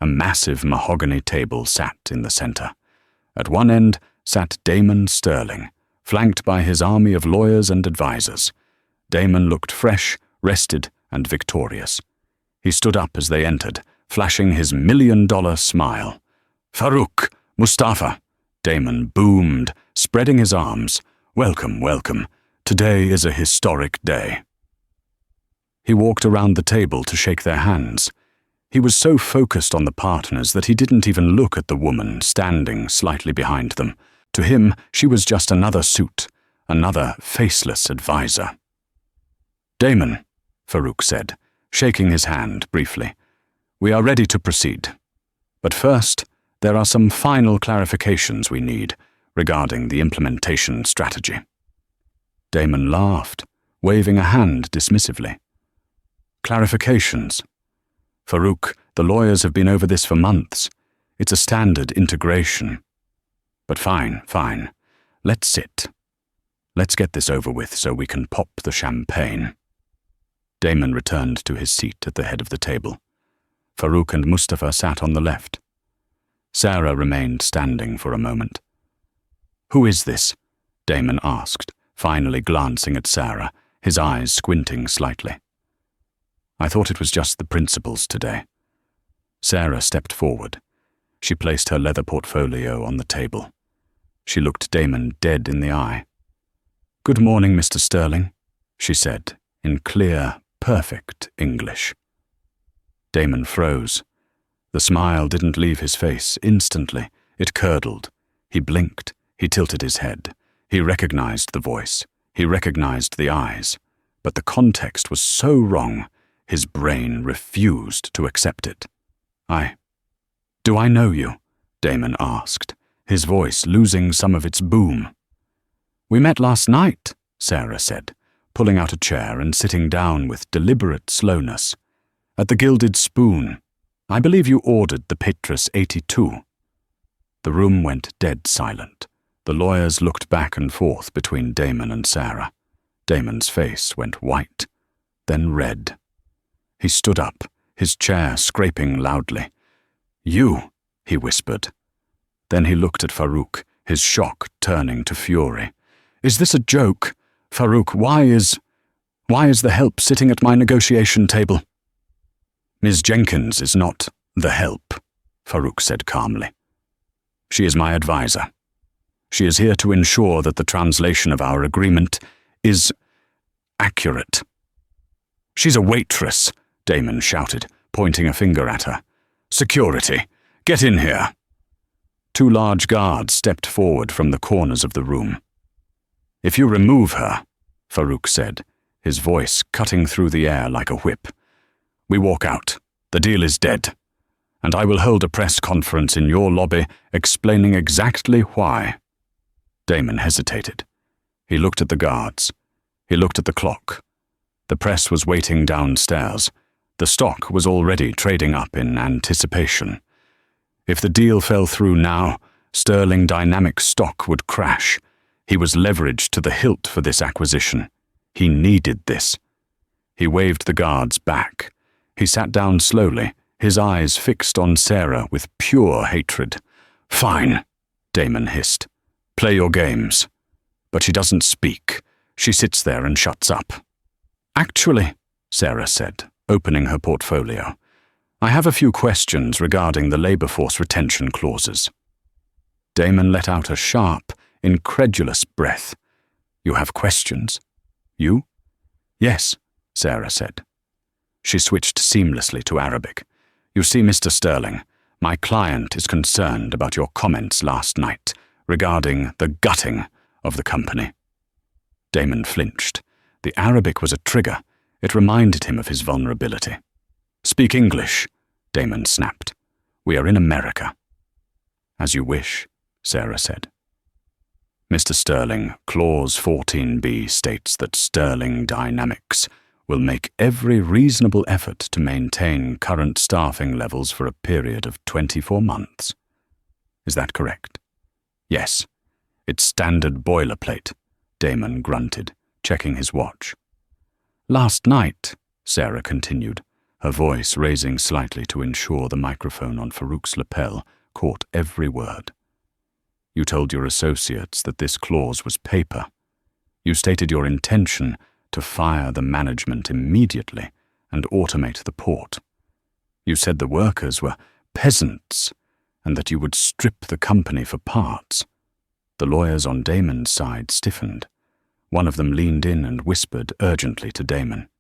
A massive mahogany table sat in the center. At one end sat Damon Sterling, flanked by his army of lawyers and advisors. Damon looked fresh, rested, and victorious. He stood up as they entered, flashing his $1,000,000 smile. "Farouk, Mustafa," Damon boomed, spreading his arms. "Welcome, welcome. Today is a historic day." He walked around the table to shake their hands. He was so focused on the partners that he didn't even look at the woman standing slightly behind them. To him, she was just another suit, another faceless advisor. "Damon," Farouk said, shaking his hand briefly, "we are ready to proceed. But first, there are some final clarifications we need regarding the implementation strategy." Damon laughed, waving a hand dismissively. "Clarifications? Farouk, the lawyers have been over this for months. It's a standard integration. But fine. Let's sit. Let's get this over with so we can pop the champagne." Damon returned to his seat at the head of the table. Farouk and Mustafa sat on the left. Sarah remained standing for a moment. "Who is this?" Damon asked, finally glancing at Sarah, his eyes squinting slightly. "I thought it was just the principals today." Sarah stepped forward. She placed her leather portfolio on the table. She looked Damon dead in the eye. "Good morning, Mr. Sterling," she said, in clear, perfect English. Damon froze. The smile didn't leave his face instantly. It curdled. He blinked. He tilted his head. He recognized the voice. He recognized the eyes. But the context was so wrong, his brain refused to accept it. Do I know you?" Damon asked, his voice losing some of its boom. "We met last night," Sarah said, pulling out a chair and sitting down with deliberate slowness. At the Gilded Spoon. I believe you ordered the Waitress 82. The room went dead silent. The lawyers looked back and forth between Damon and Sarah. Damon's face went white, then red. He stood up, his chair scraping loudly. "You," he whispered. Then he looked at Farouk, his shock turning to fury. "Is this a joke? Farouk, why is the help sitting at my negotiation table?" "Ms. Jenkins is not the help," Farouk said calmly. "She is my advisor. She is here to ensure that the translation of our agreement is accurate." "She's a waitress," Damon shouted, pointing a finger at her. "Security, get in here." Two large guards stepped forward from the corners of the room. "If you remove her," Farouk said, his voice cutting through the air like a whip, "we walk out. The deal is dead. And I will hold a press conference in your lobby explaining exactly why." Damon hesitated. He looked at the guards. He looked at the clock. The press was waiting downstairs. The stock was already trading up in anticipation. If the deal fell through now, Sterling Dynamics stock would crash. He was leveraged to the hilt for this acquisition. He needed this. He waved the guards back. He sat down slowly, his eyes fixed on Sarah with pure hatred. "Fine," Damon hissed. "Play your games." But she doesn't speak. She sits there and shuts up. "Actually," Sarah said, opening her portfolio, "I have a few questions regarding the labor force retention clauses." Damon let out a sharp, incredulous breath. "You have questions? You?" "Yes," Sarah said. She switched seamlessly to Arabic. "You see, Mr. Sterling, my client is concerned about your comments last night regarding the gutting of the company." Damon flinched. The Arabic was a trigger. It reminded him of his vulnerability. "Speak English," Damon snapped. "We are in America." "As you wish," Sarah said. "Mr. Sterling, Clause 14b states that Sterling Dynamics will make every reasonable effort to maintain current staffing levels for a period of 24 months. Is that correct?" "Yes. It's standard boilerplate," Damon grunted, checking his watch. "Last night," Sarah continued, her voice raising slightly to ensure the microphone on Farouk's lapel caught every word, "you told your associates that this clause was paper. You stated your intention to fire the management immediately and automate the port. You said the workers were peasants and that you would strip the company for parts." The lawyers on Damon's side stiffened. One of them leaned in and whispered urgently to Damon.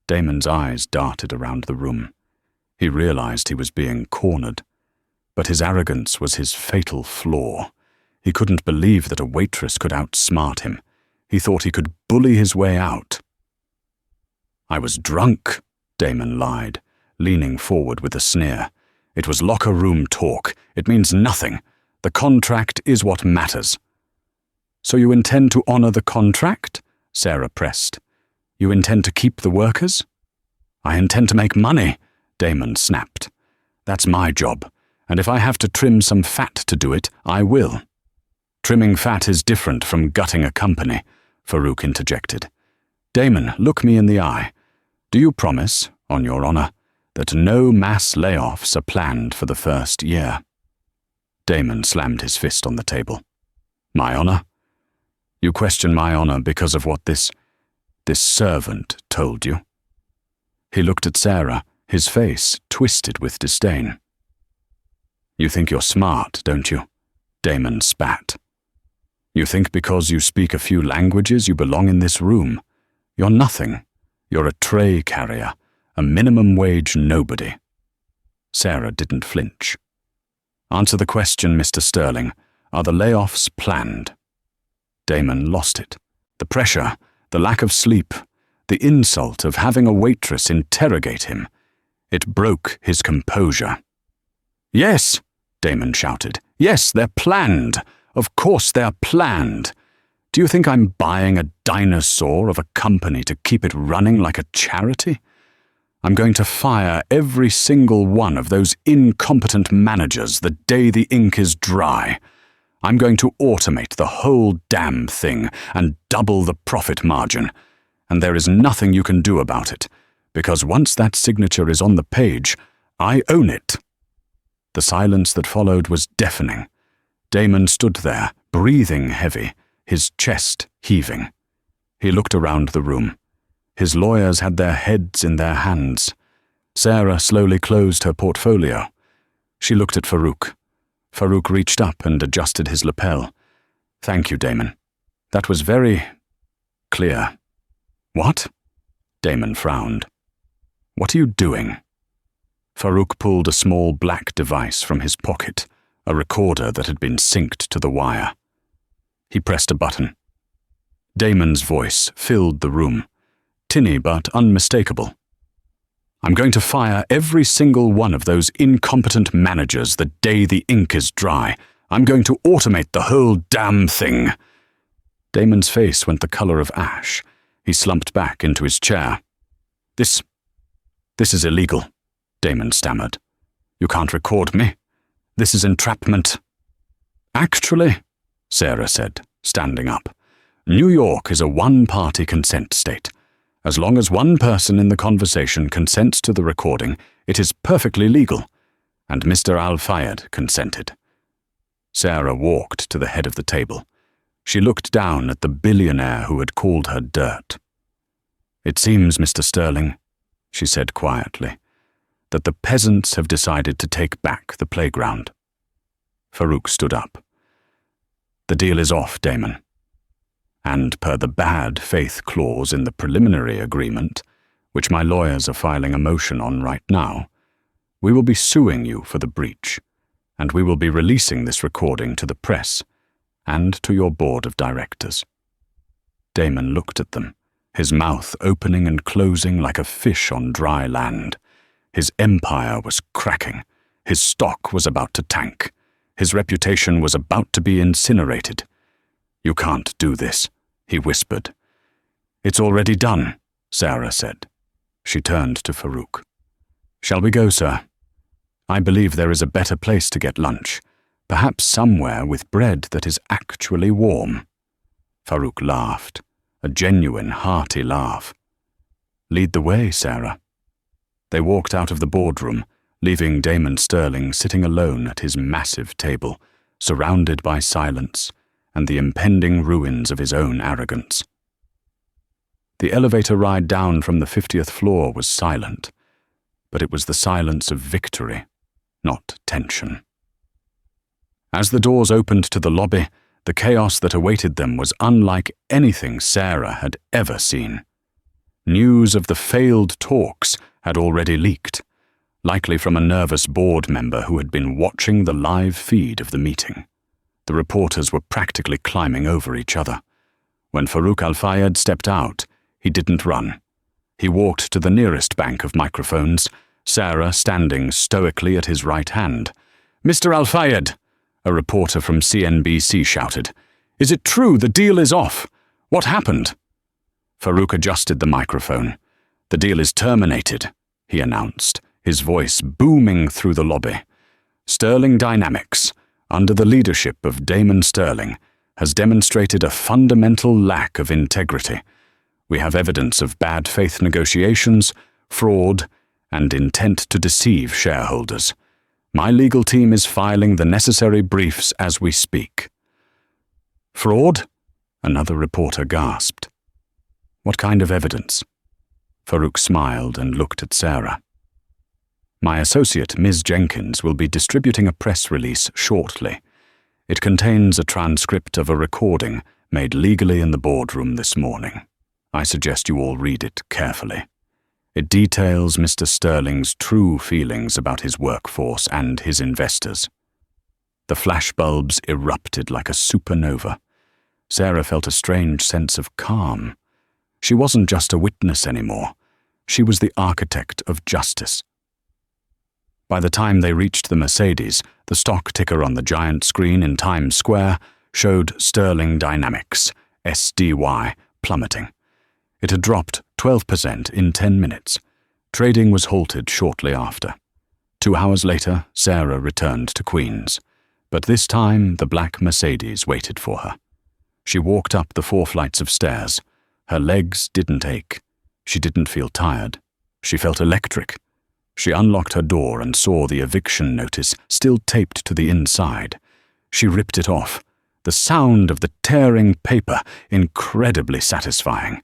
Damon's eyes darted around the room. He realized he was being cornered, but his arrogance was his fatal flaw. He couldn't believe that a waitress could outsmart him. He thought he could bully his way out. "I was drunk," Damon lied, leaning forward with a sneer. "It was locker room talk. It means nothing. The contract is what matters." "So you intend to honor the contract?" Sarah pressed. "You intend to keep the workers?" "I intend to make money," Damon snapped. "That's my job, and if I have to trim some fat to do it, I will." "Trimming fat is different from gutting a company," Farouk interjected. "Damon, look me in the eye. Do you promise, on your honor, that no mass layoffs are planned for the first year?" Damon slammed his fist on the table. "My honor? You question my honor because of what this servant told you?" He looked at Sarah, his face twisted with disdain. "You think you're smart, don't you?" Damon spat. "You think because you speak a few languages you belong in this room. You're nothing. You're a tray carrier, a minimum wage nobody." Sarah didn't flinch. "Answer the question, Mr. Sterling. Are the layoffs planned?" Damon lost it. The pressure, the lack of sleep, the insult of having a waitress interrogate him. It broke his composure. "Yes," Damon shouted. "Yes, they're planned. Of course they're planned. Do you think I'm buying a dinosaur of a company to keep it running like a charity? I'm going to fire every single one of those incompetent managers the day the ink is dry. I'm going to automate the whole damn thing and double the profit margin. And there is nothing you can do about it, because once that signature is on the page, I own it." The silence that followed was deafening. Damon stood there, breathing heavy, his chest heaving. He looked around the room. His lawyers had their heads in their hands. Sarah slowly closed her portfolio. She looked at Farouk. Farouk reached up and adjusted his lapel. "Thank you, Damon. That was very clear." "What?" Damon frowned. "What are you doing?" Farouk pulled a small black device from his pocket, a recorder that had been synced to the wire. He pressed a button. Damon's voice filled the room, tinny but unmistakable. "I'm going to fire every single one of those incompetent managers the day the ink is dry. I'm going to automate the whole damn thing." Damon's face went the color of ash. He slumped back into his chair. This is illegal," Damon stammered. "You can't record me. This is entrapment." "Actually," Sarah said, standing up, "New York is a one-party consent state. As long as one person in the conversation consents to the recording, it is perfectly legal. And Mr. Al-Fayed consented." Sarah walked to the head of the table. She looked down at the billionaire who had called her dirt. "It seems, Mr. Sterling," she said quietly, "that the peasants have decided to take back the playground." Farouk stood up. "The deal is off, Damon. And per the bad faith clause in the preliminary agreement, which my lawyers are filing a motion on right now, we will be suing you for the breach, and we will be releasing this recording to the press and to your board of directors." Damon looked at them, his mouth opening and closing like a fish on dry land. His empire was cracking. His stock was about to tank. His reputation was about to be incinerated. "You can't do this," he whispered. "It's already done," Sarah said. She turned to Farouk. "Shall we go, sir? I believe there is a better place to get lunch, perhaps somewhere with bread that is actually warm." Farouk laughed, a genuine, hearty laugh. "Lead the way, Sarah." They walked out of the boardroom, leaving Damon Sterling sitting alone at his massive table, surrounded by silence and the impending ruins of his own arrogance. The elevator ride down from the 50th floor was silent, but it was the silence of victory, not tension. As the doors opened to the lobby, the chaos that awaited them was unlike anything Sarah had ever seen. News of the failed talks had already leaked, likely from a nervous board member who had been watching the live feed of the meeting. The reporters were practically climbing over each other. When Farouk Al-Fayed stepped out, he didn't run. He walked to the nearest bank of microphones, Sarah standing stoically at his right hand. "Mr. Al-Fayed," a reporter from CNBC shouted, "is it true the deal is off? What happened?" Farouk adjusted the microphone. "The deal is terminated," he announced, his voice booming through the lobby. "Sterling Dynamics, under the leadership of Damon Sterling, has demonstrated a fundamental lack of integrity. We have evidence of bad faith negotiations, fraud, and intent to deceive shareholders. My legal team is filing the necessary briefs as we speak." "Fraud?" another reporter gasped. "What kind of evidence?" Farouk smiled and looked at Sarah. "My associate, Ms. Jenkins, will be distributing a press release shortly. It contains a transcript of a recording made legally in the boardroom this morning. I suggest you all read it carefully. It details Mr. Sterling's true feelings about his workforce and his investors." The flashbulbs erupted like a supernova. Sarah felt a strange sense of calm. She wasn't just a witness anymore. She was the architect of justice. By the time they reached the Mercedes, the stock ticker on the giant screen in Times Square showed Sterling Dynamics, SDY, plummeting. It had dropped 12% in 10 minutes. Trading was halted shortly after. 2 hours later, Sarah returned to Queens, but this time the black Mercedes waited for her. She walked up the 4 flights of stairs. Her legs didn't ache. She didn't feel tired. She felt electric. She unlocked her door and saw the eviction notice still taped to the inside. She ripped it off. The sound of the tearing paper, incredibly satisfying.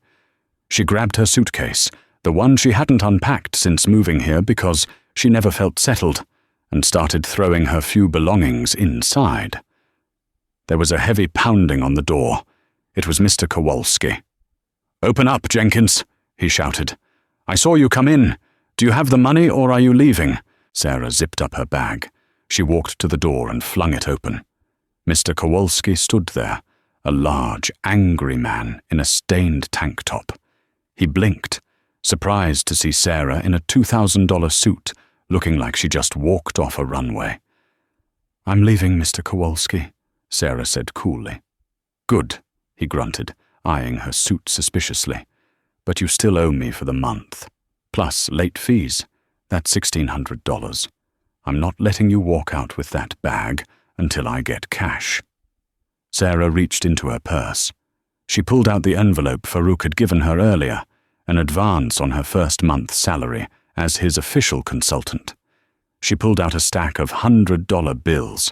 She grabbed her suitcase, the one she hadn't unpacked since moving here because she never felt settled, and started throwing her few belongings inside. There was a heavy pounding on the door. It was Mr. Kowalski. "Open up, Jenkins," he shouted. "I saw you come in. Do you have the money or are you leaving?" Sarah zipped up her bag. She walked to the door and flung it open. Mr. Kowalski stood there, a large, angry man in a stained tank top. He blinked, surprised to see Sarah in a $2,000 suit, looking like she just walked off a runway. "I'm leaving, Mr. Kowalski," Sarah said coolly. "Good," he grunted, eyeing her suit suspiciously. "But you still owe me for the month. Plus late fees. That's $1,600. I'm not letting you walk out with that bag until I get cash." Sarah reached into her purse. She pulled out the envelope Farouk had given her earlier, an advance on her first month's salary as his official consultant. She pulled out a stack of $100 bills.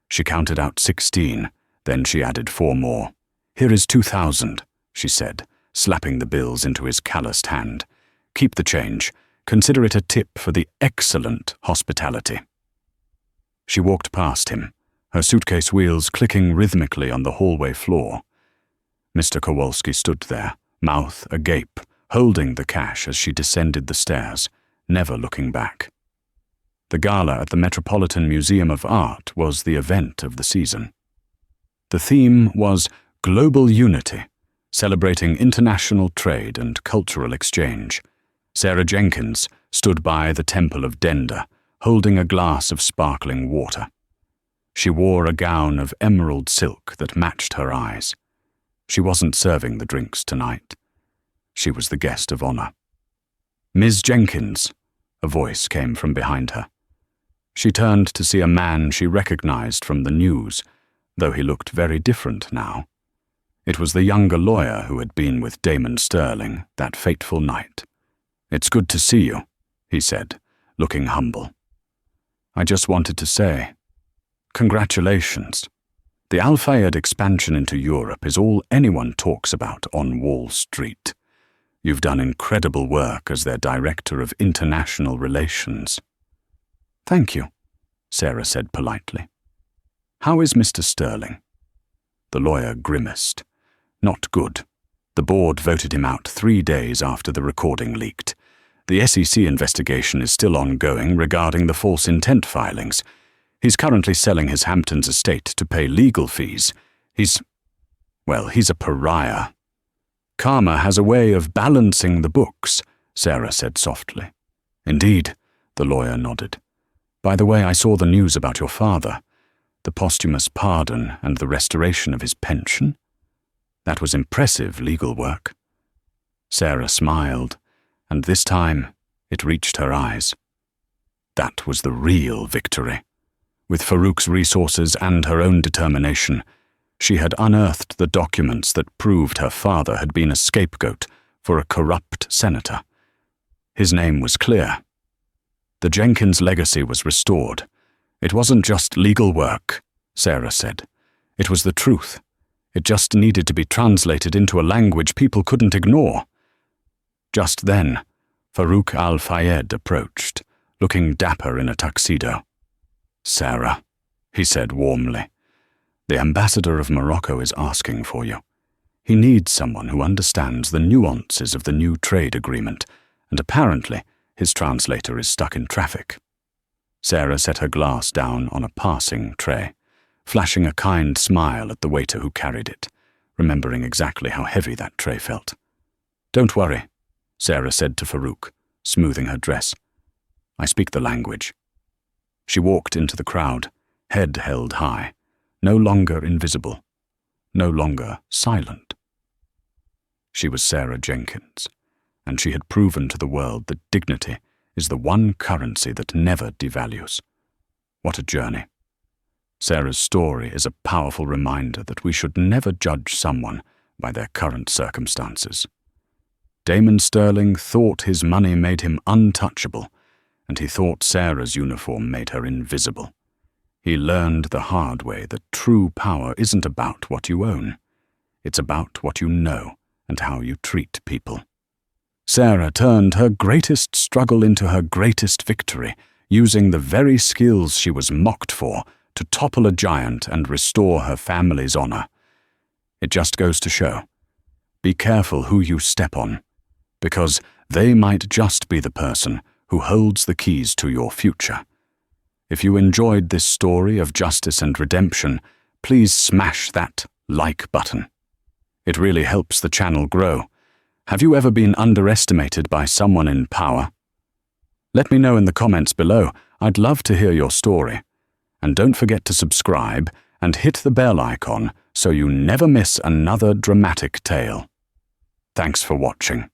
She counted out 16, then she added 4 more. "Here is 2,000, she said, slapping the bills into his calloused hand. "Keep the change. Consider it a tip for the excellent hospitality." She walked past him, her suitcase wheels clicking rhythmically on the hallway floor. Mr. Kowalski stood there, mouth agape, holding the cash as she descended the stairs, never looking back. The gala at the Metropolitan Museum of Art was the event of the season. The theme was Global Unity, celebrating international trade and cultural exchange. Sarah Jenkins stood by the Temple of Denda, holding a glass of sparkling water. She wore a gown of emerald silk that matched her eyes. She wasn't serving the drinks tonight. She was the guest of honor. "Ms. Jenkins," a voice came from behind her. She turned to see a man she recognized from the news, though he looked very different now. It was the younger lawyer who had been with Damon Sterling that fateful night. "It's good to see you," he said, looking humble. "I just wanted to say, congratulations. The Al Fayed expansion into Europe is all anyone talks about on Wall Street. You've done incredible work as their Director of International Relations." "Thank you," Sarah said politely. "How is Mr. Sterling?" The lawyer grimaced. "Not good. The board voted him out 3 days after the recording leaked. The SEC investigation is still ongoing regarding the false intent filings. He's currently selling his Hamptons estate to pay legal fees. He's a pariah." "Karma has a way of balancing the books," Sarah said softly. "Indeed," the lawyer nodded. "By the way, I saw the news about your father, the posthumous pardon and the restoration of his pension. That was impressive legal work." Sarah smiled, and this time it reached her eyes. That was the real victory. With Farouk's resources and her own determination, she had unearthed the documents that proved her father had been a scapegoat for a corrupt senator. His name was clear. The Jenkins legacy was restored. It wasn't just legal work, Sarah said. It was the truth. It just needed to be translated into a language people couldn't ignore. Just then, Farouk Al-Fayed approached, looking dapper in a tuxedo. "Sarah," he said warmly, "the ambassador of Morocco is asking for you. He needs someone who understands the nuances of the new trade agreement, and apparently his translator is stuck in traffic." Sarah set her glass down on a passing tray, flashing a kind smile at the waiter who carried it, remembering exactly how heavy that tray felt. "Don't worry," Sarah said to Farouk, smoothing her dress. "I speak the language." She walked into the crowd, head held high, no longer invisible, no longer silent. She was Sarah Jenkins, and she had proven to the world that dignity is the one currency that never devalues. What a journey. Sarah's story is a powerful reminder that we should never judge someone by their current circumstances. Damon Sterling thought his money made him untouchable, and he thought Sarah's uniform made her invisible. He learned the hard way that true power isn't about what you own. It's about what you know and how you treat people. Sarah turned her greatest struggle into her greatest victory, using the very skills she was mocked for to topple a giant and restore her family's honor. It just goes to show, be careful who you step on, because they might just be the person who holds the keys to your future. If you enjoyed this story of justice and redemption, please smash that like button. It really helps the channel grow. Have you ever been underestimated by someone in power? Let me know in the comments below. I'd love to hear your story. And don't forget to subscribe and hit the bell icon so you never miss another dramatic tale. Thanks for watching.